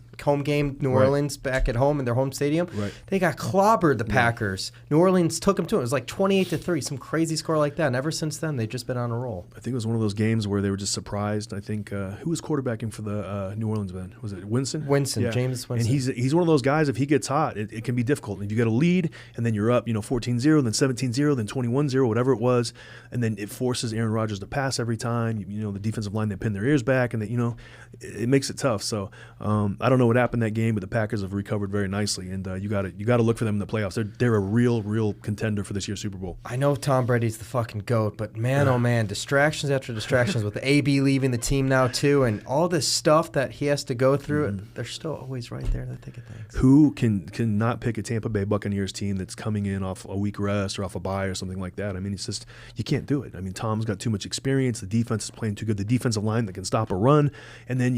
game, New Right. Orleans, back at home in their home stadium. Right. They got clobbered, the Packers. New Orleans took them to it. It was like 28-3, some crazy score like that. And ever since then, they've just been on a roll. I think it was one of those games where they were just surprised. I think who was quarterbacking for the New Orleans man? Was it Winston? Winston, James Winston. And he's one of those guys, if he gets hot, it can be difficult. If you get a lead and then you're up 14-0, then 17-0, then 21-0, whatever it was, and then it forces Aaron Rodgers to pass every time. The defensive line, they pin their ears back, and it makes it tough. So I don't know what happened that game, but the Packers have recovered very nicely, and you got to look for them in the playoffs. They're a real contender for this year's Super Bowl. I know Tom Brady's the fucking GOAT, but man, oh man, distractions after distractions with the AB leaving the team now too, and all this stuff that he has to go through, and they're still always right there in the thick of things. Who can not pick a Tampa Bay Buccaneers team that's coming in off a week rest or off a bye or something like that? I mean, it's just, you can't do it. I mean, Tom's got too much experience. The defense is playing too good. The defensive line that can stop a run, and then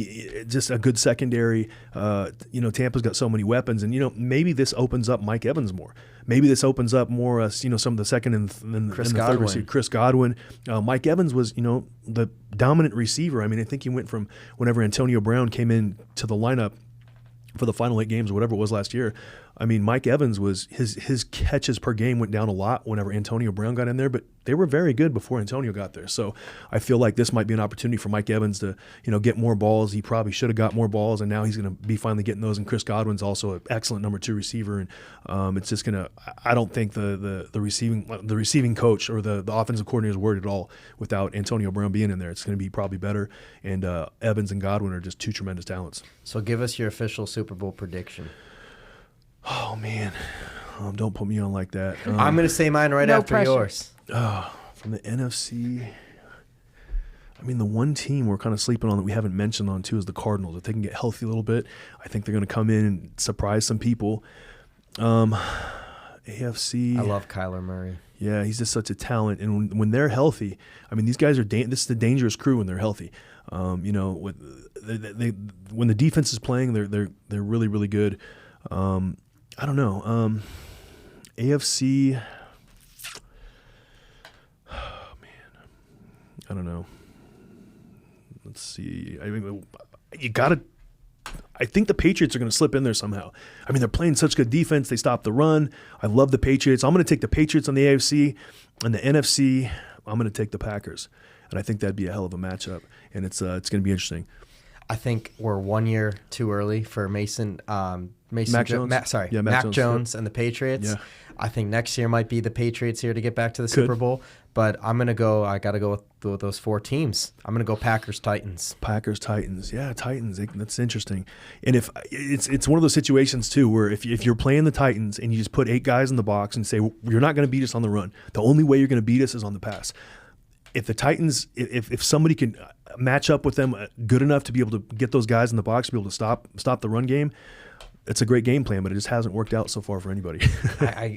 just a good secondary. Tampa's got so many weapons, and maybe this opens up Mike Evans more. Maybe this opens up more, some of the second and the third Godwin. receiver. Chris Godwin. Mike Evans was, the dominant receiver. I mean, I think he went from whenever Antonio Brown came in to the lineup for the final 8 games or whatever it was last year, I mean, Mike Evans was his catches per game went down a lot whenever Antonio Brown got in there, but they were very good before Antonio got there. So I feel like this might be an opportunity for Mike Evans to, get more balls. He probably should have got more balls, and now he's going to be finally getting those. And Chris Godwin's also an excellent number 2 receiver, and it's just going to. I don't think the receiving coach or the offensive coordinator is worried at all without Antonio Brown being in there. It's going to be probably better, and Evans and Godwin are just 2 tremendous talents. So give us your official Super Bowl prediction. Oh, man. Don't put me on like that. I'm going to say mine right No after pressure. yours. From the NFC, I mean, the one team we're kind of sleeping on that we haven't mentioned on, too, is the Cardinals. If they can get healthy a little bit, I think they're going to come in and surprise some people. AFC. I love Kyler Murray. Yeah, he's just such a talent. And when they're healthy, I mean, these guys are this is the dangerous crew when they're healthy. When the defense is playing, they're really, really good. I don't know. AFC. Oh, man. I don't know. Let's see. I mean, I think the Patriots are going to slip in there somehow. I mean, they're playing such good defense. They stop the run. I love the Patriots. I'm going to take the Patriots on the AFC. And the NFC, I'm going to take the Packers. And I think that'd be a hell of a matchup. And it's going to be interesting. I think we're 1 year too early for Mac Jones. Mac Jones and the Patriots. Yeah. I think next year might be the Patriots here to get back to the Super Bowl. But I got to go with those 4 teams. I'm going to go Packers, Titans. Packers, Titans. Yeah, Titans. That's interesting. And if it's one of those situations too where if you're playing the Titans and you just put 8 guys in the box and say you're not going to beat us on the run, the only way you're going to beat us is on the pass. If the Titans, if somebody can match up with them good enough to be able to get those guys in the box to be able to stop the run game, it's a great game plan, but it just hasn't worked out so far for anybody.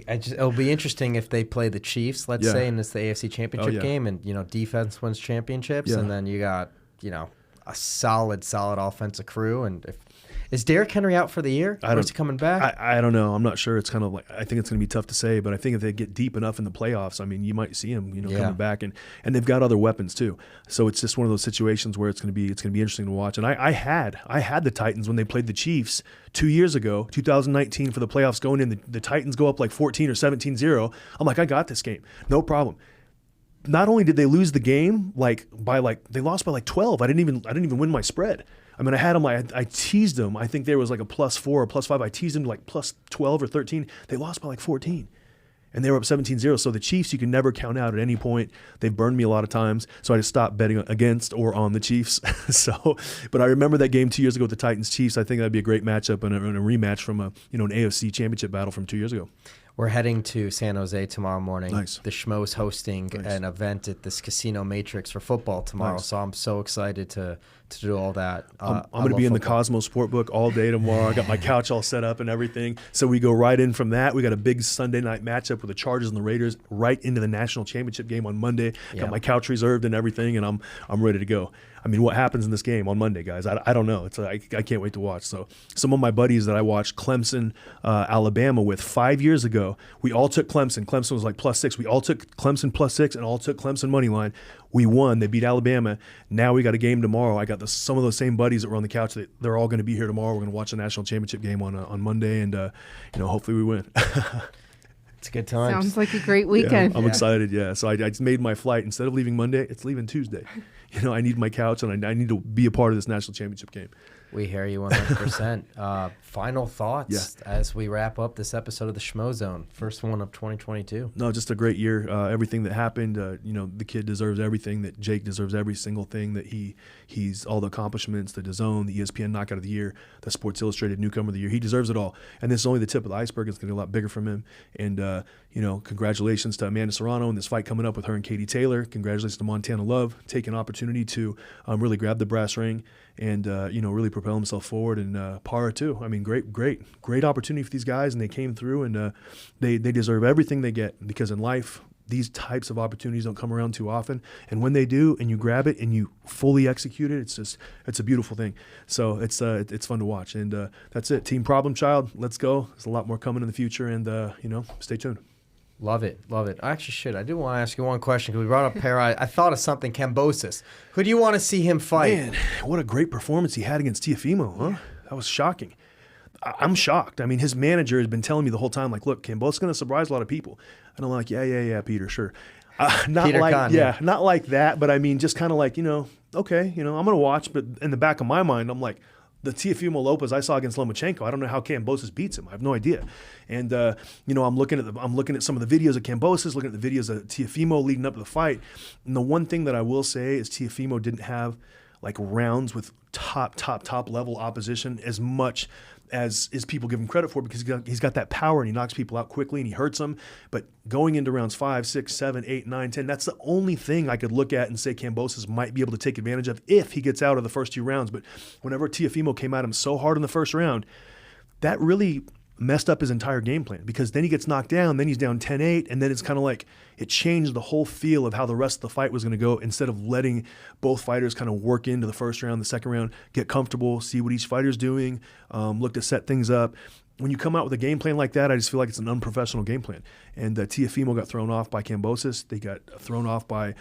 It'll be interesting if they play the Chiefs, let's say, and it's the AFC Championship game, and defense wins championships, and then you got a solid offensive crew, and is Derrick Henry out for the year? Or is he coming back? I don't know. I'm not sure. It's kind of like, I think it's going to be tough to say, but I think if they get deep enough in the playoffs, I mean, you might see him, coming back, and they've got other weapons too. So it's just one of those situations where it's going to be interesting to watch. And I had the Titans when they played the Chiefs 2 years ago, 2019 for the playoffs going in. The Titans go up like 14 or 17-0. I'm like, I got this game, no problem. Not only did they lose the game they lost by 12. I didn't even win my spread. I mean, I had them. I teased them. I think there was like a +4 or +5. I teased them to like +12 or 13. They lost by 14, and they were up 17-0. So the Chiefs, you can never count out at any point. They've burned me a lot of times, so I just stopped betting against or on the Chiefs. But I remember that game 2 years ago with the Titans Chiefs. I think that'd be a great matchup and a rematch from an AFC Championship battle from 2 years ago. We're heading to San Jose tomorrow morning. Nice. The Schmo's hosting an event at this Casino Matrix for football tomorrow, so I'm so excited to do all that. I'm going to be in the Cosmos Sportbook all day tomorrow. I got my couch all set up and everything. So we go right in from that. We got a big Sunday night matchup with the Chargers and the Raiders right into the national championship game on Monday. Got my couch reserved and everything, and I'm ready to go. I mean, what happens in this game on Monday, guys? I don't know. I can't wait to watch. So some of my buddies that I watched Clemson, Alabama with 5 years ago, we all took Clemson. Clemson was like +6. We all took Clemson +6 and all took Clemson money line. We won. They beat Alabama. Now we got a game tomorrow. I got some of those same buddies that were on the couch. They're all going to be here tomorrow. We're going to watch the national championship game on Monday, and hopefully we win. It's a good time. Sounds like a great weekend. Yeah, I'm excited. Yeah, so I just made my flight. Instead of leaving Monday, it's leaving Tuesday. I need my couch, and I need to be a part of this national championship game. We hear you 100%. Final thoughts as we wrap up this episode of the Schmozone, first one of 2022. No, just a great year. Everything that happened, the kid deserves everything. That Jake deserves every single thing that he's all the accomplishments, the DAZN, the ESPN Knockout of the Year, the Sports Illustrated Newcomer of the Year. He deserves it all. And this is only the tip of the iceberg. It's going to get a lot bigger from him. And congratulations to Amanda Serrano and this fight coming up with her and Katie Taylor. Congratulations to Montana Love taking an opportunity to really grab the brass ring and really propel himself forward. And Para too. I mean, great opportunity for these guys, and they came through, and they deserve everything they get, because in life these types of opportunities don't come around too often, and when they do and you grab it and you fully execute it, it's a beautiful thing. So it's fun to watch, and that's it. Team Problem Child, let's go. There's a lot more coming in the future, and stay tuned. Love it. I do want to ask you one question, because we brought up Para. I thought of something. Kambosos. Who do you want to see him fight? Man, what a great performance he had against Tiafimo, huh? That was shocking. I'm shocked. I mean, his manager has been telling me the whole time, like, look, Kambosos going to surprise a lot of people. And I'm like, yeah, Peter, sure. Not Peter like, Khan, yeah, not like that, but I mean, just kind of like, okay, I'm going to watch, but in the back of my mind, I'm like, the Teofimo Lopez I saw against Lomachenko, I don't know how Kambosos beats him. I have no idea. And I'm looking at some of the videos of Kambosos, looking at the videos of Teofimo leading up to the fight. And the one thing that I will say is Teofimo didn't have like rounds with top level opposition as much as people give him credit for, because he's got that power and he knocks people out quickly and he hurts them. But going into rounds 5, 6, 7, 8, 9, 10, that's the only thing I could look at and say Kambosos might be able to take advantage of if he gets out of the first 2 rounds. But whenever Teofimo came at him so hard in the first round, that really messed up his entire game plan, because then he gets knocked down, then he's down 10-8, and then it's kind of like it changed the whole feel of how the rest of the fight was going to go. Instead of letting both fighters kind of work into the first round, the second round, get comfortable, see what each fighter's doing, look to set things up. When you come out with a game plan like that, I just feel like it's an unprofessional game plan. And Teofimo got thrown off by Kambosos. They got thrown off by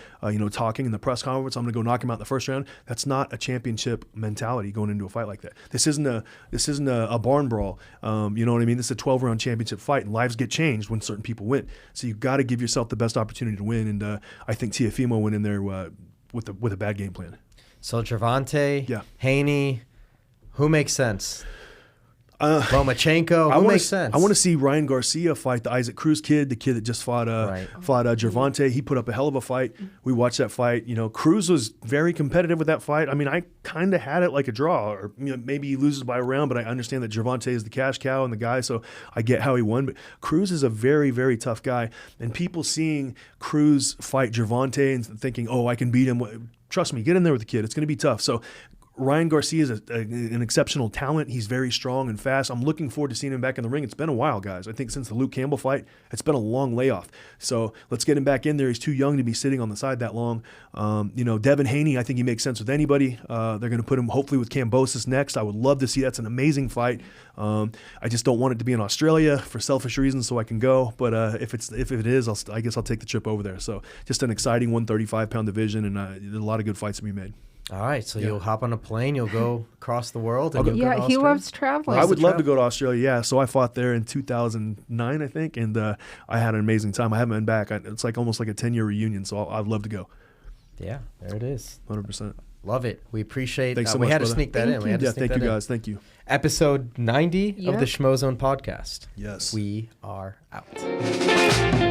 talking in the press conference. I'm going to go knock him out in the first round. That's not a championship mentality going into a fight like that. This isn't a barn brawl. You know what I mean? This is a 12-round championship fight, and lives get changed when certain people win. So you've got to give yourself the best opportunity to win. And I think Teofimo went in there with a bad game plan. So Gervonta, Haney, who makes sense? Lomachenko, who makes sense? I want to see Ryan Garcia fight the Isaac Cruz kid, the kid that just fought Gervonta. He put up a hell of a fight. We watched that fight. Cruz was very competitive with that fight. I mean, I kind of had it like a draw, or maybe he loses by a round, but I understand that Gervonta is the cash cow and the guy, so I get how he won. But Cruz is a very, very tough guy, and people seeing Cruz fight Gervonta and thinking, oh, I can beat him. Trust me, get in there with the kid. It's going to be tough. So Ryan Garcia is an exceptional talent. He's very strong and fast. I'm looking forward to seeing him back in the ring. It's been a while, guys. I think since the Luke Campbell fight, it's been a long layoff. So let's get him back in there. He's too young to be sitting on the side that long. Devin Haney, I think he makes sense with anybody. They're going to put him hopefully with Kambosos next. I would love to see. That's an amazing fight. I just don't want it to be in Australia for selfish reasons, so I can go. But if it is, I guess I'll take the trip over there. So just an exciting 135-pound division, and a lot of good fights to be made. All right, so you'll hop on a plane, you'll go across the world. And he loves traveling. I would love to go to Australia, yeah. So I fought there in 2009, I think, and I had an amazing time. I haven't been back. It's like almost like a 10-year reunion, so I'd love to go. Yeah, there it is. 100%. Love it. We appreciate Thanks so much, we had brother. to sneak that in. Thank you, guys. Thank you. Episode 90 of the Schmozone podcast. Yes. We are out.